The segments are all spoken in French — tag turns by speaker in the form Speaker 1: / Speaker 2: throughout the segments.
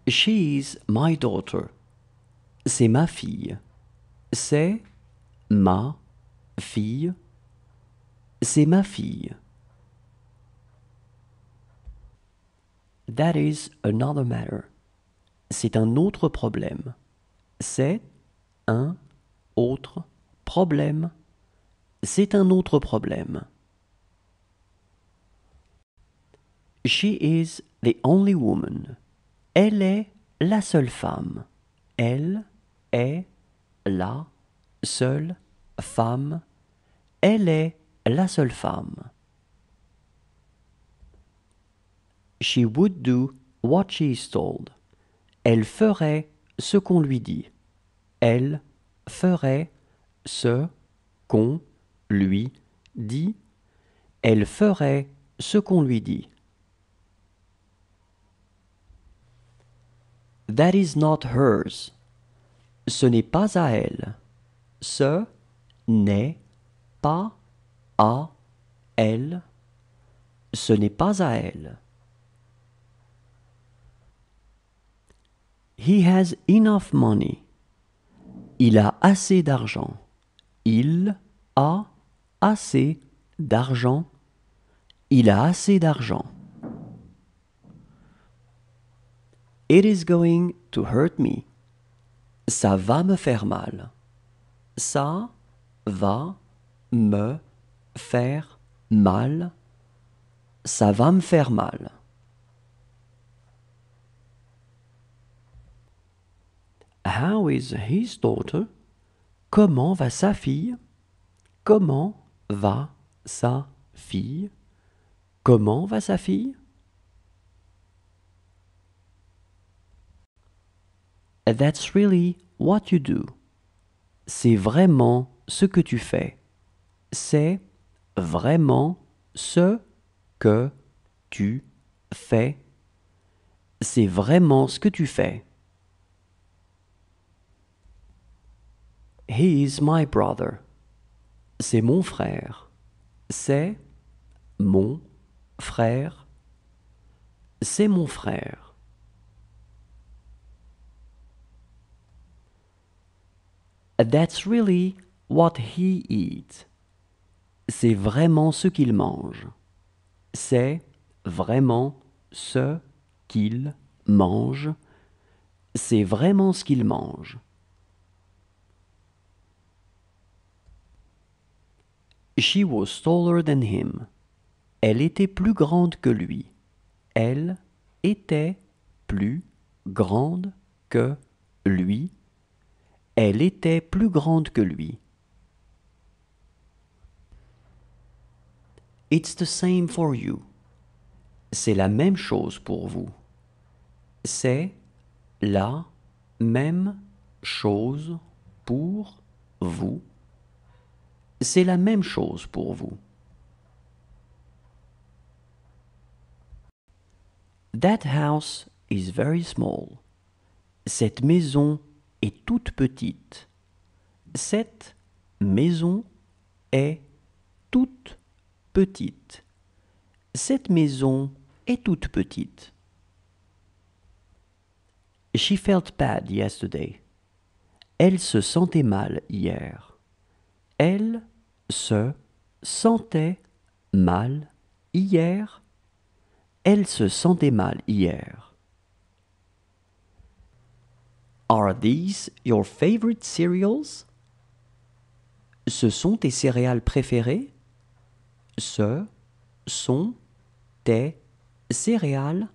Speaker 1: She is my daughter. C'est ma fille. C'est ma fille. C'est ma fille. That is another matter. C'est un autre problème. C'est un autre problème. C'est un autre problème. She is the only woman. Elle est la seule femme. Elle est la seule femme. Elle est la seule femme. She would do what she is told. Elle ferait ce qu'on lui dit. Elle ferait ce qu'on lui dit. Elle ferait ce qu'on lui dit. That is not hers. Ce n'est pas à elle. Ce n'est pas à elle. Ce n'est pas à elle. He has enough money. Il a assez d'argent. Il a assez d'argent. Il a assez d'argent. It is going to hurt me. Ça va me faire mal. Ça va me faire mal. Ça va me faire mal. How is his daughter? Comment va sa fille? Comment va sa fille? Comment va sa fille? That's really what you do. C'est vraiment ce que tu fais. C'est vraiment ce que tu fais. C'est vraiment ce que tu fais. He is my brother. C'est mon frère. C'est mon frère. C'est mon frère. That's really what he eats. C'est vraiment ce qu'il mange. C'est vraiment ce qu'il mange. C'est vraiment ce qu'il mange. She was taller than him. Elle était plus grande que lui. Elle était plus grande que lui. Elle était plus grande que lui. It's the same for you. C'est la même chose pour vous. C'est la même chose pour vous. C'est la même chose pour vous. That house is very small. Cette maison est toute petite. Cette maison est toute petite. Cette maison est toute petite. She felt bad yesterday. Elle se sentait mal hier. Elle se sentait mal hier. Elle se sentait mal hier. Are these your favorite cereals? Ce sont tes céréales préférées? Ce sont tes céréales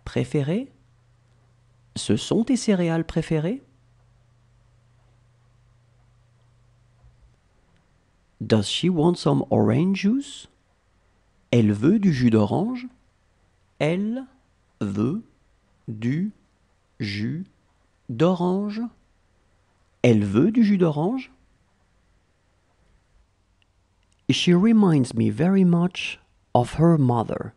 Speaker 1: préférées? Ce sont tes céréales préférées? Does she want some orange juice? Elle veut du jus d'orange? Elle veut du jus d'orange? Elle veut du jus d'orange? She reminds me very much of her mother.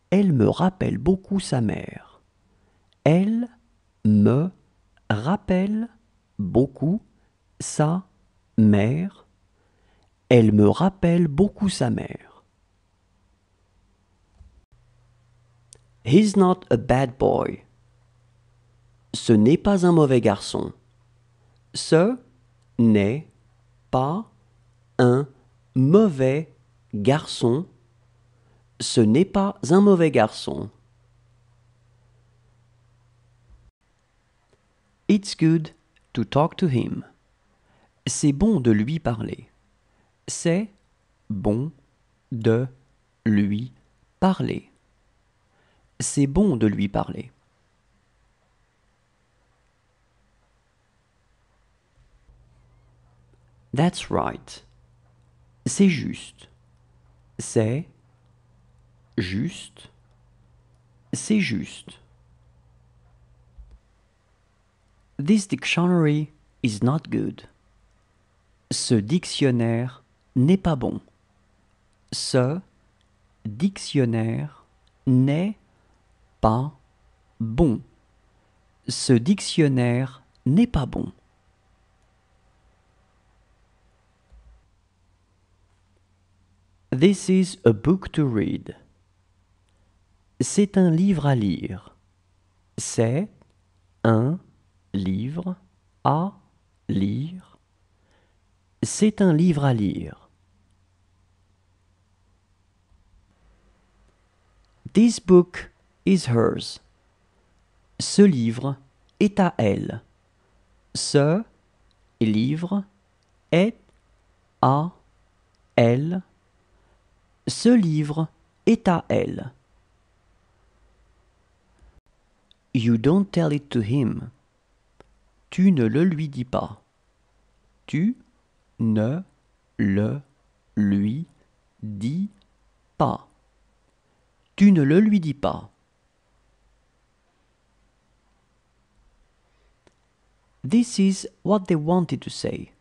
Speaker 1: Elle me rappelle beaucoup sa mère. Elle me rappelle beaucoup sa mère. Elle me rappelle beaucoup sa mère. He's not a bad boy. Ce n'est pas un mauvais garçon. Ce n'est pas un mauvais garçon. Ce n'est pas un mauvais garçon. It's good to talk to him. C'est bon de lui parler. C'est bon de lui parler. C'est bon de lui parler. That's right. C'est juste. C'est juste. C'est juste. This dictionary is not good. Ce dictionnaire n'est pas bon. Ce dictionnaire n'est pas bon. Ce dictionnaire n'est pas bon. This is a book to read. C'est un livre à lire. C'est un livre à lire. C'est un livre à lire. This book is hers. Ce livre est à elle. Ce livre est à elle. Ce livre est à elle. You don't tell it to him. Tu ne le lui dis pas. Tu ne le lui dis pas. Tu ne le lui dis pas. This is what they wanted to say.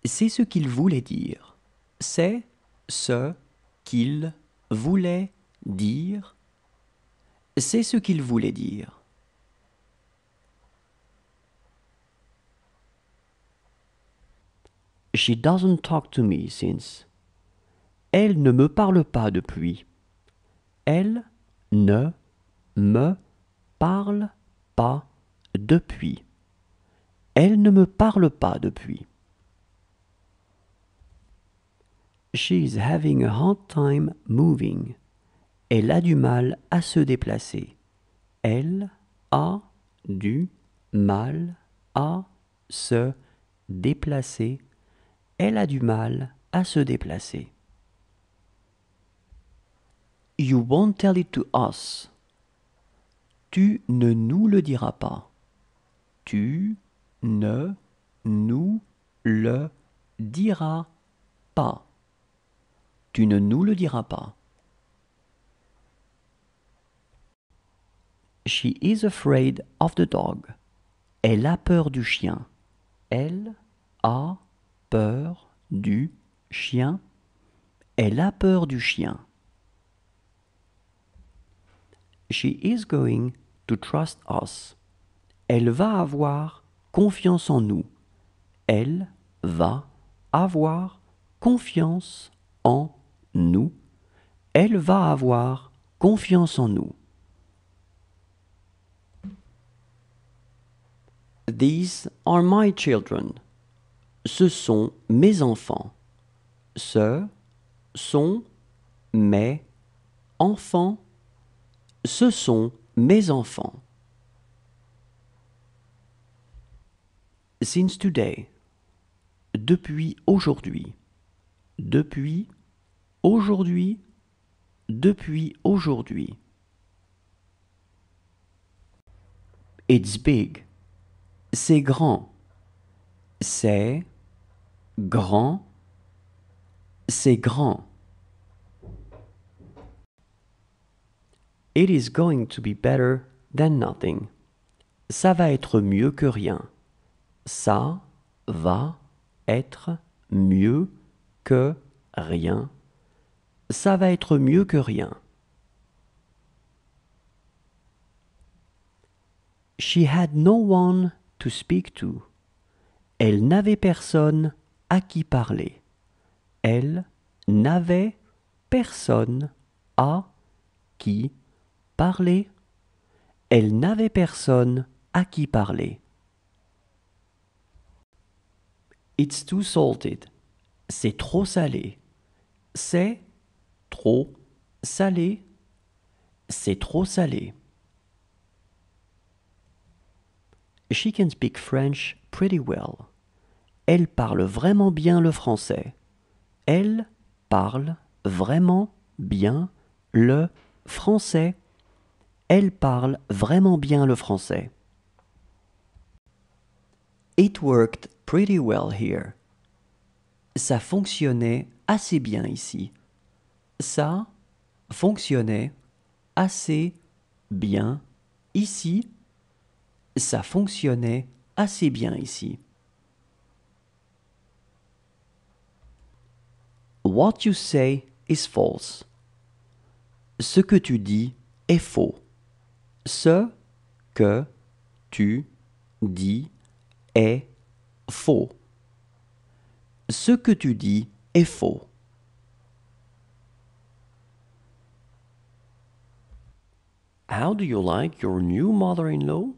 Speaker 1: C'est ce qu'ils voulaient dire. C'est ce qu'ils voulaient dire. C'est ce qu'ils voulaient dire. She doesn't talk to me since. Elle ne me parle pas depuis. Elle ne me parle pas depuis. Elle ne me parle pas depuis. She is having a hard time moving. Elle a du mal à se déplacer. Elle a du mal à se déplacer. Elle a du mal à se déplacer. You won't tell it to us. Tu ne nous le diras pas. Tu ne nous le diras pas. Tu ne nous le diras pas. She is afraid of the dog. Elle a peur du chien. Elle a peur du chien. Elle a peur du chien. She is going to trust us. Elle va avoir confiance en nous. Elle va avoir confiance en nous. Elle va avoir confiance en nous. These are my children. Ce sont mes enfants. Ce sont mes enfants. Ce sont mes enfants. Since today. Depuis aujourd'hui. Depuis aujourd'hui. Depuis aujourd'hui. It's big. C'est grand. C'est grand. C'est grand. It is going to be better than nothing. Ça va être mieux que rien. Ça va être mieux que rien. Ça va être mieux que rien. She had no one to speak to. Elle n'avait personne à qui parler. Elle n'avait personne à qui parler. Elle n'avait personne à qui parler. It's too salted. C'est trop salé. C'est trop salé. C'est trop salé. She can speak French pretty well. Elle parle vraiment bien le français. Elle parle vraiment bien le français. Elle parle vraiment bien le français. It worked pretty well here. Ça fonctionnait assez bien ici. Ça fonctionnait assez bien ici. Ça fonctionnait assez bien ici. What you say is false. Ce que tu dis est faux. Ce que tu dis est faux. Ce que tu dis est faux. How do you like your new mother-in-law?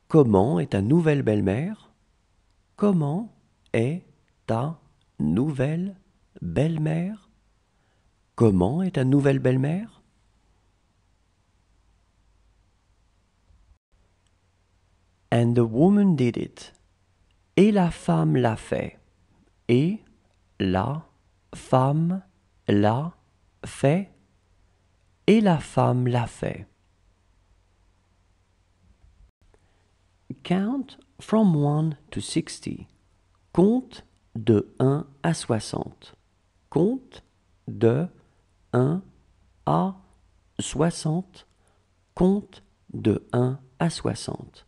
Speaker 1: Comment est ta nouvelle belle-mère? Comment est ta nouvelle belle-mère? Comment est ta nouvelle belle-mère? And the woman did it. Et la femme l'a fait. Et la femme l'a fait. Et la femme l'a fait. Count from 1 to 60. Compte de 1 à 60. Compte de 1 à 60. Compte de 1 à 60.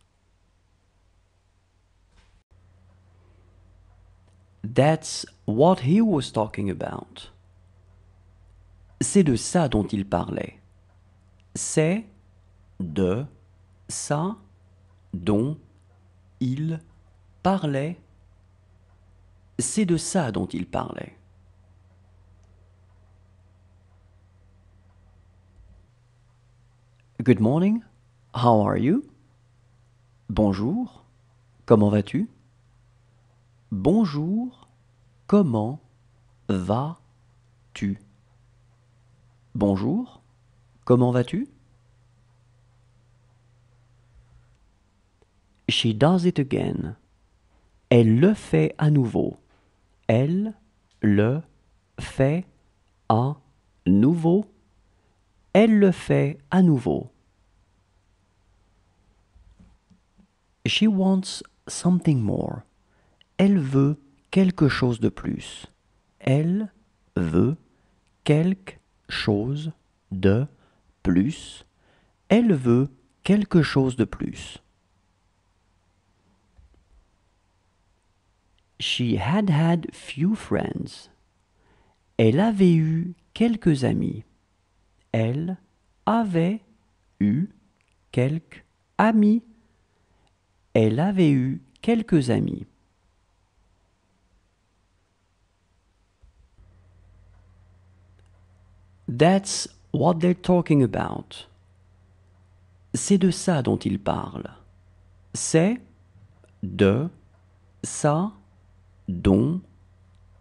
Speaker 1: That's what he was talking about. C'est de ça dont il parlait. C'est de ça dont il parlait. C'est de ça dont il parlait. Good morning. How are you? Bonjour. Comment vas-tu? Bonjour. Comment vas-tu? Bonjour. Comment vas-tu? She does it again. Elle le fait à nouveau. Elle le fait à nouveau. Elle le fait à nouveau. She wants something more. Elle veut quelque chose de plus. Elle veut quelque chose de plus. Elle veut quelque chose de plus. She had few friends. Elle avait eu quelques amis. Elle avait eu quelques amis. Elle avait eu quelques amis. That's what they're talking about. C'est de ça dont ils parlent. C'est de ça dont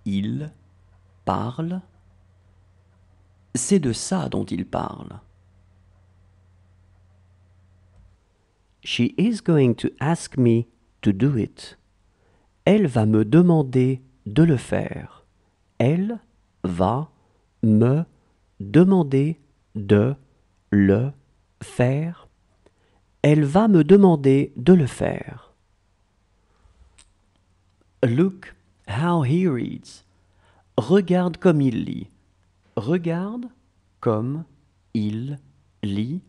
Speaker 1: ils parlent. C'est de ça dont ils parlent. She is going to ask me to do it. Elle va me demander de le faire. Elle va me demander de le faire. Elle va me demander de le faire. Look how he reads. Regarde comme il lit. Regarde comme il lit.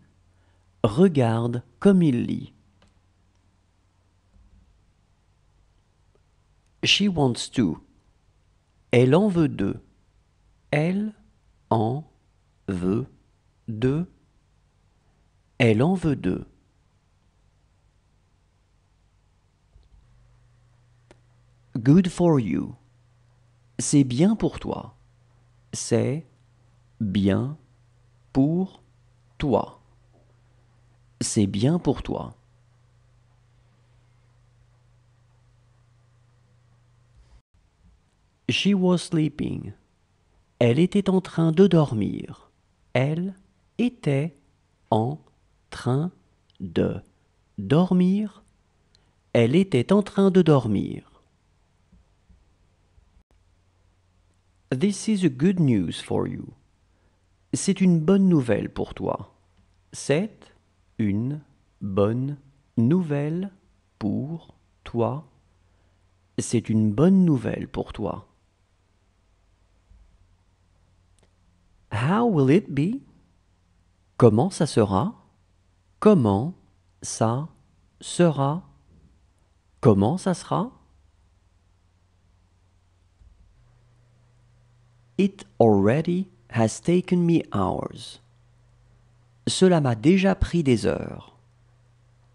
Speaker 1: Regarde comme il lit. She wants to. Elle en veut deux. Elle en veut deux. Elle en veut deux. Good for you. C'est bien pour toi. C'est bien pour toi. C'est bien pour toi. She was sleeping. Elle était en train de dormir. Elle était en train de dormir. Elle était en train de dormir. This is a good news for you. C'est une bonne nouvelle pour toi. C'est une bonne nouvelle pour toi. C'est une bonne nouvelle pour toi. How will it be? Comment ça sera? Comment ça sera? Comment ça sera? It already has taken me hours. Cela m'a déjà pris des heures.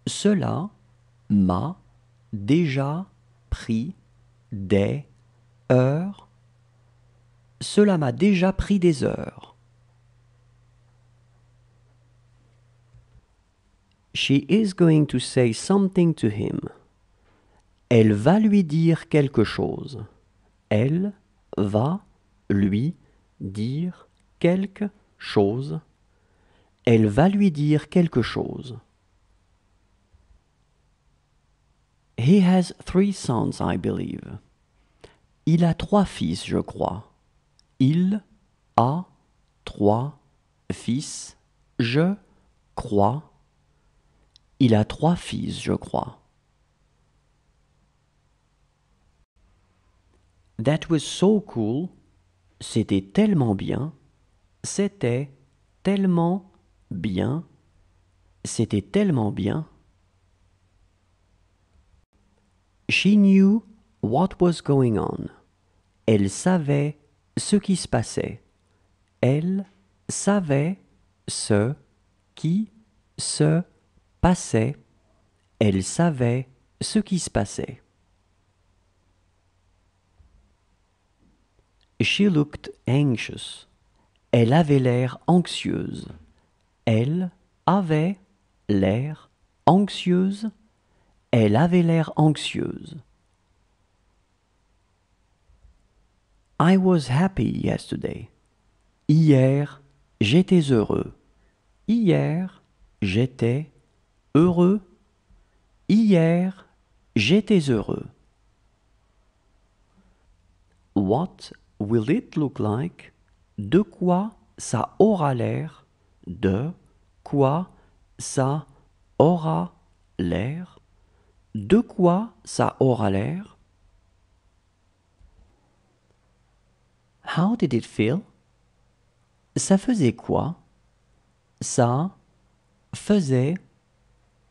Speaker 1: Cela m'a déjà pris des heures. Cela m'a déjà pris des heures. She is going to say something to him. Elle va lui dire quelque chose. Elle va lui dire quelque chose. Elle va lui dire quelque chose. He has 3 sons, I believe. Il a 3 fils, je crois. Il a 3 fils, je crois. Il a 3 fils, je crois. That was so cool. C'était tellement bien. C'était tellement bien. C'était tellement bien. She knew what was going on. Elle savait ce qui se passait. Elle savait ce qui se passait. Elle savait ce qui se passait. She looked anxious. Elle avait l'air anxieuse. Elle avait l'air anxieuse. Elle avait l'air anxieuse. I was happy yesterday. Hier, j'étais heureux. Hier, j'étais heureux. Hier, j'étais heureux. What will it look like? De quoi ça aura l'air? De quoi ça aura l'air? De quoi ça aura l'air? How did it feel? Ça faisait quoi? Ça faisait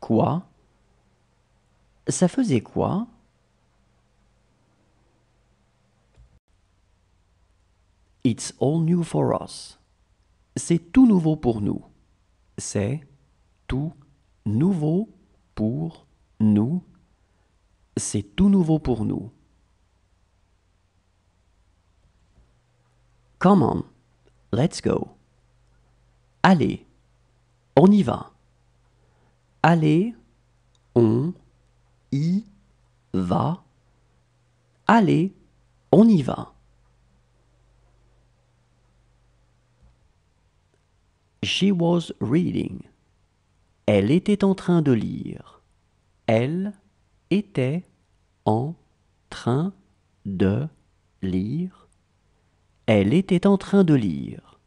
Speaker 1: quoi? Ça faisait quoi? It's all new for us. C'est tout nouveau pour nous. C'est tout nouveau pour nous. C'est tout nouveau pour nous. Come on, let's go. Allez, on y va. Allez, on y va. Allez, on y va. She was reading. Elle était en train de lire. Elle était en train de lire. Elle était en train de lire.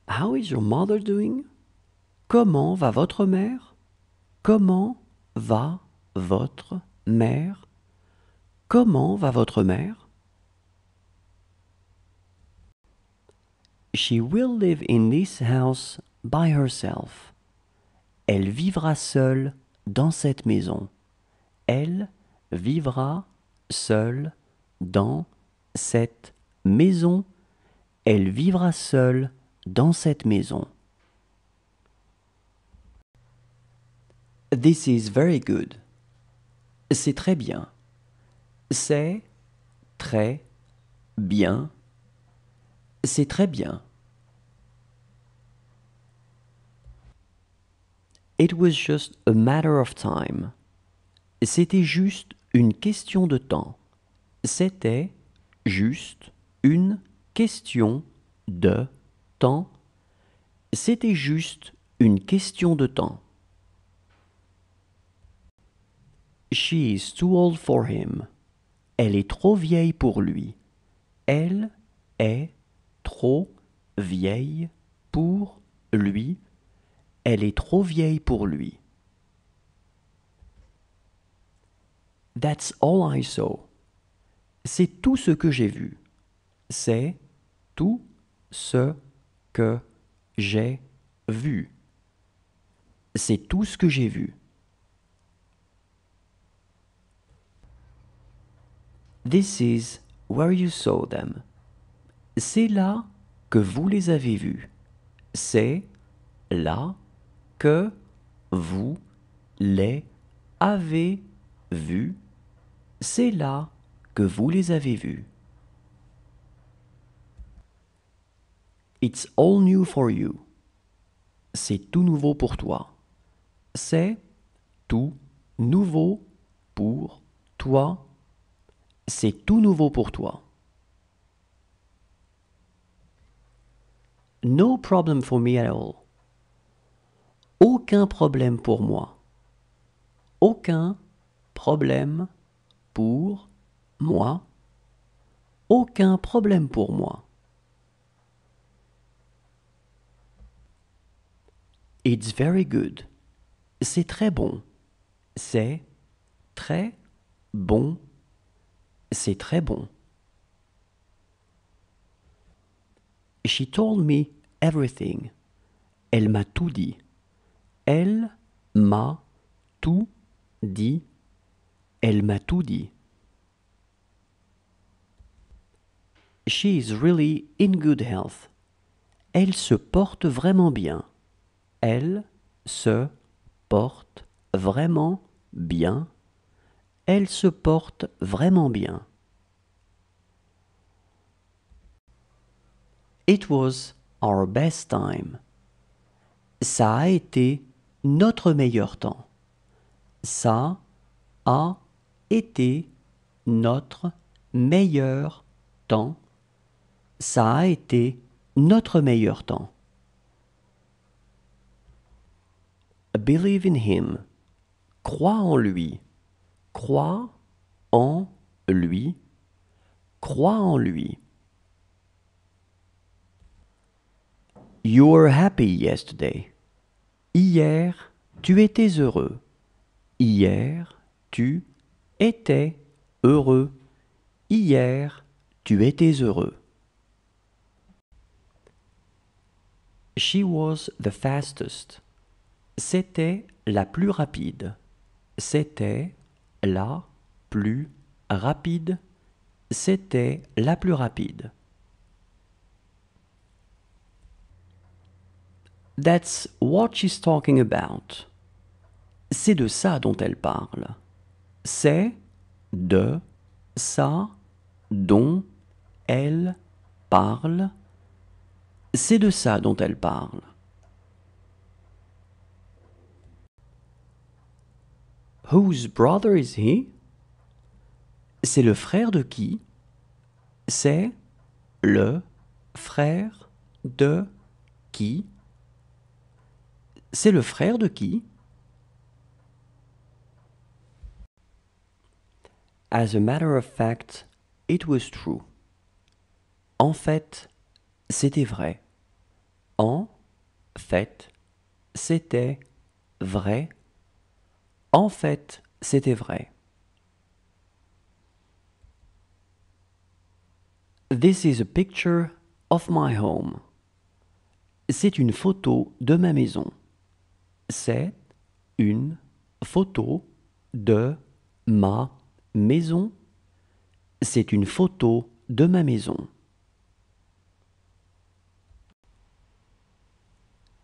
Speaker 1: How is your mother doing? Comment va votre mère? Comment va votre mère? Comment va votre mère? She will live in this house by herself. Elle vivra seule dans cette maison. Elle vivra seule dans cette maison. Elle vivra seule dans cette maison. This is very good. C'est très bien. C'est très bien. C'est très bien. It was just a matter of time. C'était juste une question de temps. C'était juste une question de temps. C'était juste une question de temps. She is too old for him. Elle est trop vieille pour lui. Elle est trop vieille pour lui. Elle est trop vieille pour lui. That's all I saw. C'est tout ce que j'ai vu. C'est tout ce que j'ai vu. C'est tout ce que j'ai vu. This is where you saw them. C'est là que vous les avez vus. C'est là que vous les avez vus. C'est là que vous les avez vus. It's all new for you. C'est tout nouveau pour toi. C'est tout nouveau pour toi. C'est tout nouveau pour toi. No problem for me at all. Aucun problème pour moi. Aucun problème pour moi. Aucun problème pour moi. It's very good. C'est très bon. C'est très bon. C'est très bon. She told me everything. Elle m'a tout dit. Elle m'a tout dit. Elle m'a tout dit. She is really in good health. Elle se porte vraiment bien. Elle se porte vraiment bien. Elle se porte vraiment bien. It was our best time. Ça a été notre meilleur temps. Ça a été notre meilleur temps. Ça a été notre meilleur temps. Believe in him. Crois en lui. Crois en lui. Crois en lui. You were happy yesterday. Hier, tu étais heureux. Hier, tu étais heureux. Hier, tu étais heureux. She was the fastest. C'était la plus rapide. C'était la plus rapide. C'était la plus rapide. That's what she's talking about. C'est de ça dont elle parle. C'est de ça dont elle parle. C'est de ça dont elle parle. Whose brother is he? C'est le frère de qui? C'est le frère de qui? C'est le frère de qui? As a matter of fact, it was true. En fait, c'était vrai. En fait, c'était vrai. En fait, c'était vrai. This is a picture of my home. C'est une photo de ma maison. C'est une photo de ma maison. C'est une photo de ma maison.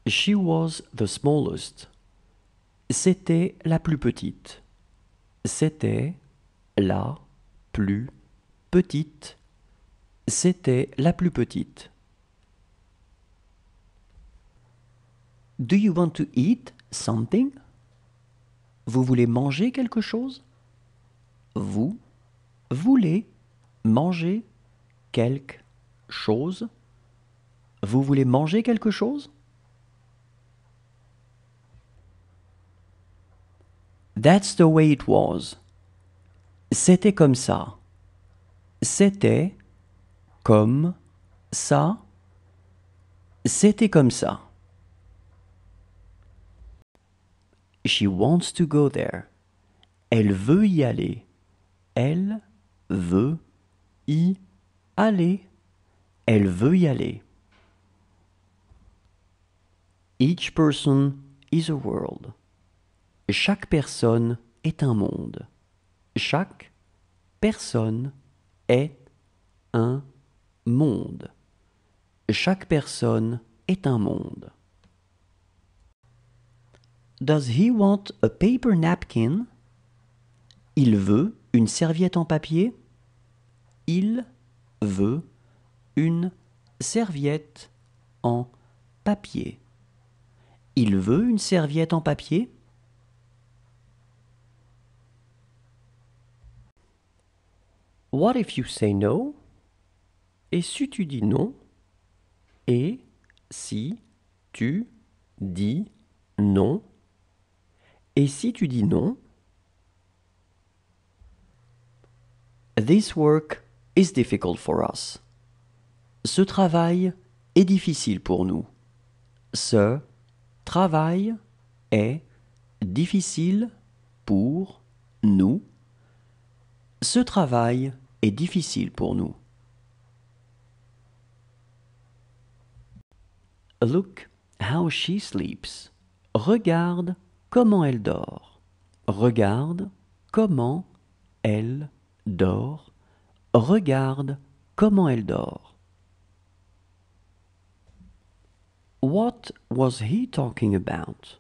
Speaker 1: She was the smallest. C'était la plus petite. C'était la plus petite. C'était la plus petite. Do you want to eat something? Vous voulez manger quelque chose? Vous voulez manger quelque chose. Vous voulez manger quelque chose? That's the way it was. C'était comme ça. C'était comme ça. C'était comme ça. She wants to go there. Elle veut y aller. Elle veut y aller. Elle veut y aller. Each person is a world. Chaque personne est un monde. Chaque personne est un monde. Chaque personne est un monde. Does he want a paper napkin? Il veut une serviette en papier? Il veut une serviette en papier. Il veut une serviette en papier? What if you say no? Et si tu dis non? Et si tu dis non? Et si tu dis non? This work is difficult for us. Ce travail est difficile pour nous. Ce travail est difficile pour nous. Ce travail est difficile pour nous. Look how she sleeps. Regarde comment elle dort. Regarde comment elle dort. Regarde comment elle dort. What was he talking about?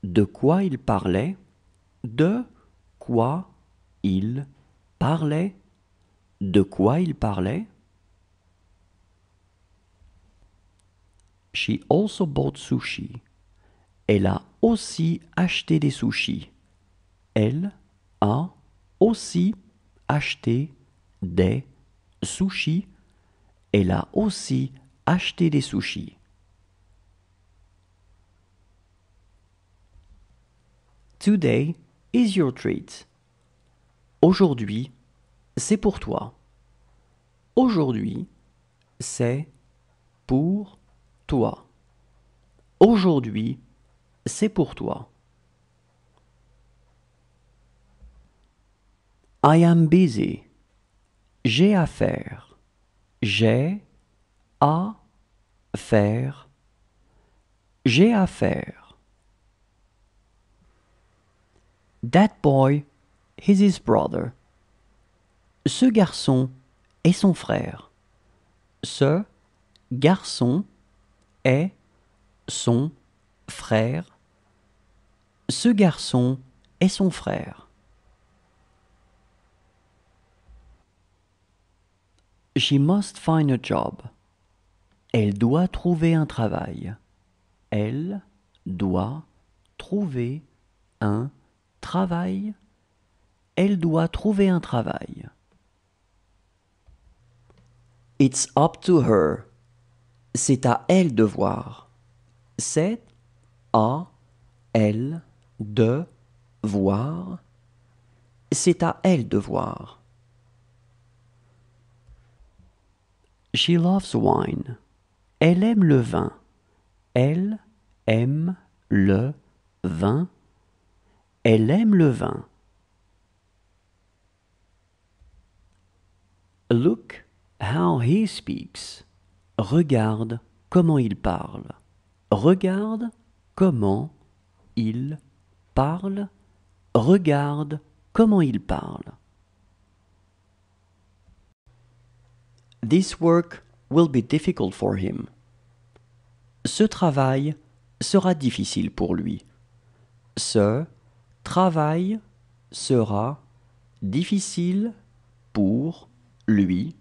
Speaker 1: De quoi il parlait? De quoi il parlait? De quoi il parlait? She also bought sushi. Elle a aussi acheté des sushis. Elle a aussi acheté des sushis. Elle a aussi acheté des sushis. Today is your treat. Aujourd'hui, c'est pour toi. Aujourd'hui, c'est pour toi. Aujourd'hui, c'est pour toi. I am busy. J'ai à faire. J'ai à faire. J'ai à faire. That boy is his brother. Ce garçon est son frère. Ce garçon est son frère. Ce garçon est son frère. She must find a job. Elle doit trouver un travail. Elle doit trouver un travail. Elle doit trouver un travail. It's up to her. C'est à elle de voir. C'est à elle de voir. C'est à elle de voir. She loves wine. Elle aime le vin. Elle aime le vin. Elle aime le vin. Look how he speaks. Regarde comment il parle. Regarde comment il parle. Regarde comment il parle. This work will be difficult for him. Ce travail sera difficile pour lui. Ce travail sera difficile pour lui.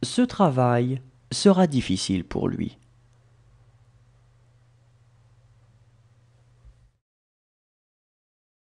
Speaker 1: Ce travail sera difficile pour lui.